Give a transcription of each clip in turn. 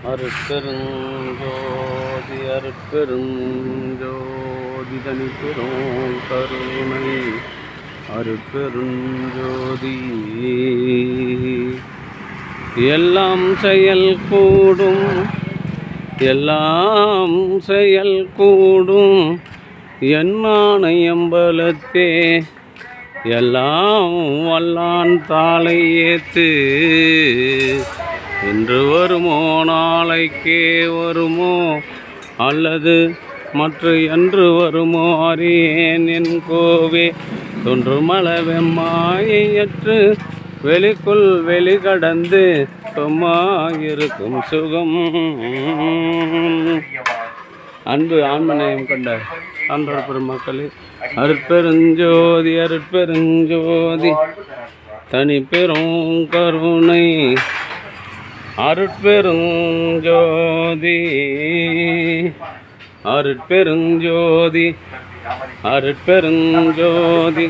அருட்பெருஞ்சோதி அருட்பெருஞ்சோதி தனிப்பெரும் கருணை அருட்பெருஞ்சோதி. எல்லாம் செயல் கூடும் எல்லாம் செயல் கூடும் என்னான எம்பலத்தே எல்லாம் வல்லான் தாளை ஏத்து. இன்று வருமோ நாளைக்கே வருமோ அல்லது மற்ற என்று வருமோ அறியேன் என் கோவே. தொன்றுமளவெம்மாயற்று வெளிக்குள் வெளிகடந்து சும்மாயிருக்கும் சுகம். அன்பு ஆன்மநேயம் கொண்ட சான்றோர் பெருமக்களே, அருட்பெருஞ்சோதி அருட்பெருஞ்சோதி தனி பெரும் கருணை அருட்பெருஞ்சோதி அருட்பெருஞ்சோதி அருட்பெருஞ்சோதி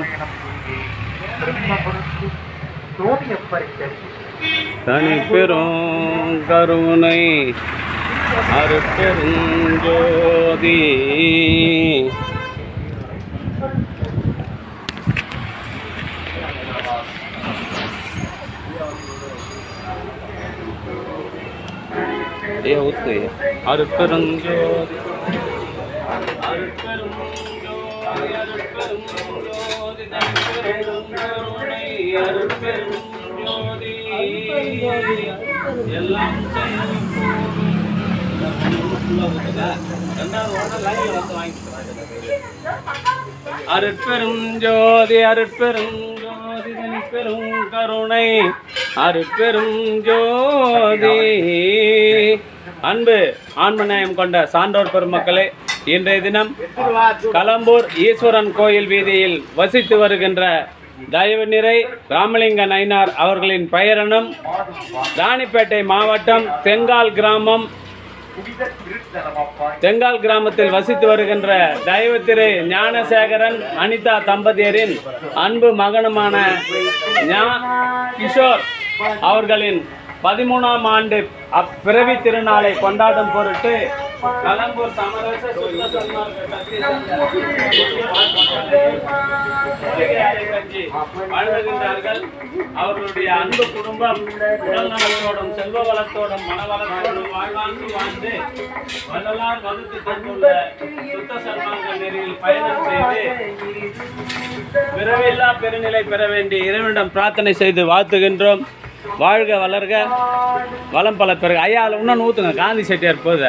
தனி பெரும் கருணை அருட்பெருஞ்சோதி. அருட்பெருஞ்சோதி அருட்பெருஞ்சோதி அருட்பெருஞ்சோதி தனிப்பெரும் கருணை அருட்பெருஞ்சோதி. எல்லாம் அருட்பெருஞ்சோதி அருட்பெருஞ்சோதி தனிப்பெரும் கருணை அருட்பெருஞ்சோதி. அன்பு ஆன்மநேயம் கொண்ட சான்றோர் பெருமக்களே, இன்றைய தினம் கலம்பூர் ஈஸ்வரன் கோயில் வீதியில் வசித்து வருகின்ற தயவு நிறை ராமலிங்க நயினார் அவர்களின் பெயரனும் ராணிப்பேட்டை மாவட்டம் தெங்கால் கிராமத்தில் வசித்து வருகின்ற தயவு திரு ஞானசேகரன் அனிதா தம்பதியரின் அன்பு மகனுமான கிஷோர் அவர்களின் 13ஆம் ஆண்டு பிறவி திருநாளை கொண்டாடும் பொருட்டு கலம்பூர் சமரச சுத்த வாழ்கின்றார்கள். அவர்களுடைய அன்பு குடும்பம் உடல் நலத்தோடும் செல்வ வளத்தோடும் மனவளத்தோடும் வாழ்வாங்கு வாழ்ந்து வள்ளலார் வகுத்து தந்துள்ள சுத்த சன்மார்க்க நெறியில் பயணம் செய்து பிறவில்லா பெருநிலை பெற வேண்டி இறைவனிடம் பிரார்த்தனை செய்து வாழ்த்துகின்றோம். வாழ்க வளர்க வளம் பல பெருக. ஐயா இன்னும் ஊத்துங்க, காந்தி செட்டியார் போத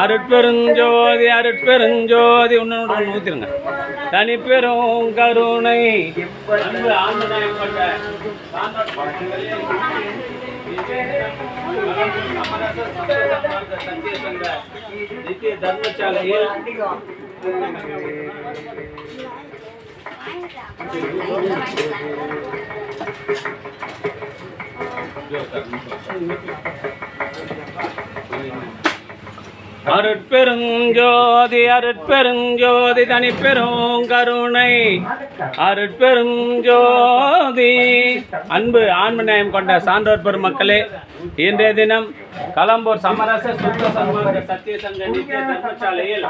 அருட்பெருஞ்சோதி அருட்பெருஞ்சோதி இன்னொன்று ஊத்திருங்க. தனி பெரும் கருணை அன்பு ஆன்மநேயம் கொண்ட நித்திய தர்மசாலையில் அருட்பெருஞ்சோதி அருட்பெருஞ்சோதி தனி பெரும் கருணை அருட்பெருஞ்சோதி. அன்பு ஆன்மநேயம் கொண்ட சான்றோர் பெருமக்களே, இன்றைய தினம் கலம்பூர் சமரச சுத்த சன்மார்க்க சத்திய சங்க நித்திய தர்மசாலையில்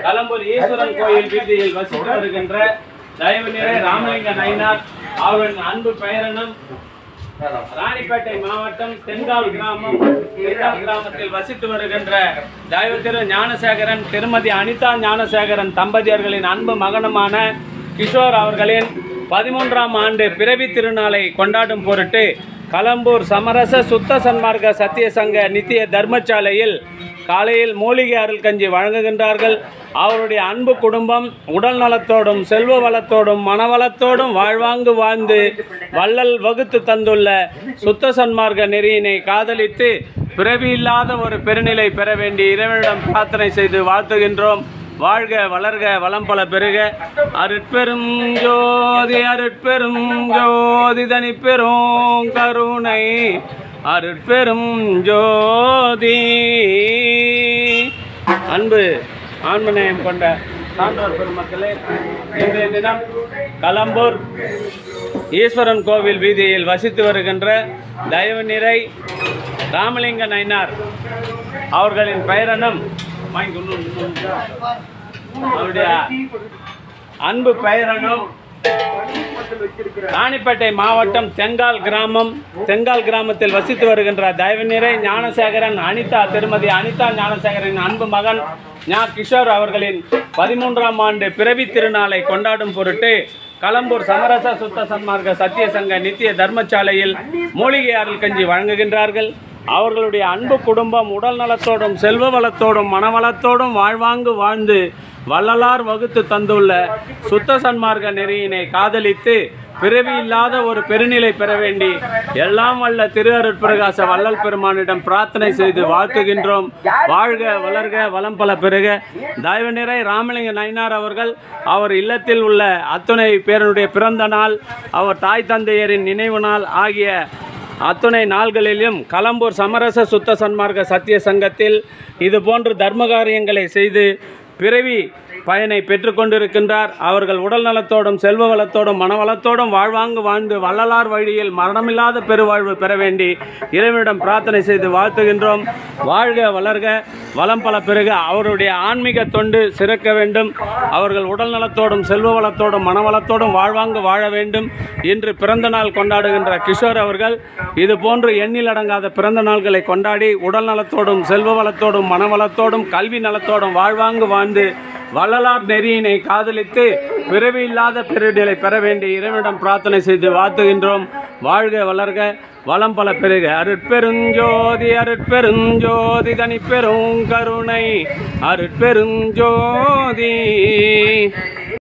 கலம்பூர் ஈஸ்வரன் கோயில் வீதியில் வசித்து வருகின்ற தயவு நிறை ராமலிங்க நயினார் அவரின் அன்பு பெயரனும் ராணிப்பேட்டை மாவட்டம் தென்கால் கிராமத்தில் வசித்து வருகின்ற தயவு திரு ஞானசேகரன் திருமதி அனிதா ஞானசேகரன் தம்பதியர்களின் அன்பு மகனுமான கிஷோர் அவர்களின் 13ஆம் ஆண்டு பிறவி திருநாளை கொண்டாடும் பொருட்டு கலம்பூர் சமரச சுத்த சன்மார்க்க சத்திய சங்க நித்திய தர்மசாலையில் காலையில் மூலிகை அருள் கஞ்சி வழங்குகின்றார்கள். அவருடைய அன்பு குடும்பம் உடல் நலத்தோடும் செல்வ வளத்தோடும் மனவளத்தோடும் வாழ்வாங்கு வாழ்ந்து வள்ளல் வகுத்து தந்துள்ள சுத்த சன்மார்க்க நெறியினை காதலித்து பிறவி இல்லாத ஒரு பெருநிலை பெற வேண்டி இறைவனிடம் பிரார்த்தனை செய்து வாழ்த்துகின்றோம். வாழ்க வளர்க வளம் பல பெருக. அருட்பெரும் ஜோதி அருட்பெரும் ஜோதி தனி பெரும் கருணை அருட்பெரும் ஜோதி. அன்பு ஆன்மநேயம் கொண்ட சான்றோர் பெருமக்களே, இன்றைய தினம் கலம்பூர் ஈஸ்வரன் கோவில் வீதியில் வசித்து வருகின்ற தயவு நிறை ராமலிங்க நயினார் அவர்களின் பெயரனும் அவருடைய அன்பு பெயரனும் ராணிப்பேட்டை மாவட்டம் தெங்கால் கிராமத்தில் வசித்து வருகின்ற தயவுநிறை ஞானசேகரன் திருமதி அனிதா ஞானசேகரின் அன்பு மகன் ஞா கிஷோர் அவர்களின் 13ஆம் ஆண்டு பிறவி திருநாளை கொண்டாடும் பொருட்டு களம்பூர் சமரச சுத்த சன்மார்க்க சத்திய சங்க நித்திய தர்மசாலையில் மூலிகை அருள் கஞ்சி வழங்குகின்றார்கள். அவர்களுடைய அன்பு குடும்பம் உடல் நலத்தோடும் செல்வ வளத்தோடும் மனவளத்தோடும் வாழ்வாங்கு வாழ்ந்து வள்ளலார் வகுத்து தந்துள்ள சுத்த சன்மார்க்க நெறியினை காதலித்து பிறவி இல்லாத ஒரு பெருநிலை பெற வேண்டி எல்லாம் வல்ல திரு அருட்பிரகாச வள்ளல் பெருமானிடம் பிரார்த்தனை செய்து வாழ்த்துகின்றோம். வாழ்க வளர்க வளம் பல பெருக. தயவு நிறை ராமலிங்க நயினார் அவர்கள் அவர் இல்லத்தில் உள்ள அத்துணை பேரனுடைய பிறந்த நாள், அவர் தாய் தந்தையரின் நினைவு நாள் ஆகிய அத்துணை நாள்களிலும் களம்பூர் சமரச சுத்த சன்மார்க்க சத்திய சங்கத்தில் இதுபோன்று தர்ம காரியங்களை செய்து பிறவி பயனை பெற்றுக்கொண்டிருக்கின்றார். அவர்கள் உடல் நலத்தோடும் செல்வ வளத்தோடும் மனவளத்தோடும் வாழ்வாங்கு வாழ்ந்து வள்ளலார் வழியில் மரணமில்லாத பெருவாழ்வு பெற வேண்டி இறைவனிடம் பிரார்த்தனை செய்து வாழ்த்துகின்றோம். வாழ்க வளர்க வளம் பல பெருக. அவருடைய ஆன்மீக தொண்டு சிறக்க வேண்டும். அவர்கள் உடல் நலத்தோடும் செல்வ வளத்தோடும் மனவளத்தோடும் வாழ்வாங்கு வாழ வேண்டும். இன்று பிறந்த நாள் கொண்டாடுகின்ற கிஷோர் அவர்கள் இதுபோன்று எண்ணில் அடங்காத பிறந்த நாள்களை கொண்டாடி உடல் நலத்தோடும் செல்வ வளத்தோடும் மனவளத்தோடும் கல்வி நலத்தோடும் வாழ்வாங்கு வாழ்ந்து வள்ளலார் நெறியினை காதலித்து பிறவி இல்லாத பெருநிலை பெற வேண்டி இறைவனிடம் பிரார்த்தனை செய்து வாழ்த்துகின்றோம். வாழ்க வளர்க வளம் பல பெருக. அருட்பெருஞ்சோதி அருட்பெருஞ்சோதி தனி பெரும் கருணை அருட்பெருஞ்சோதி.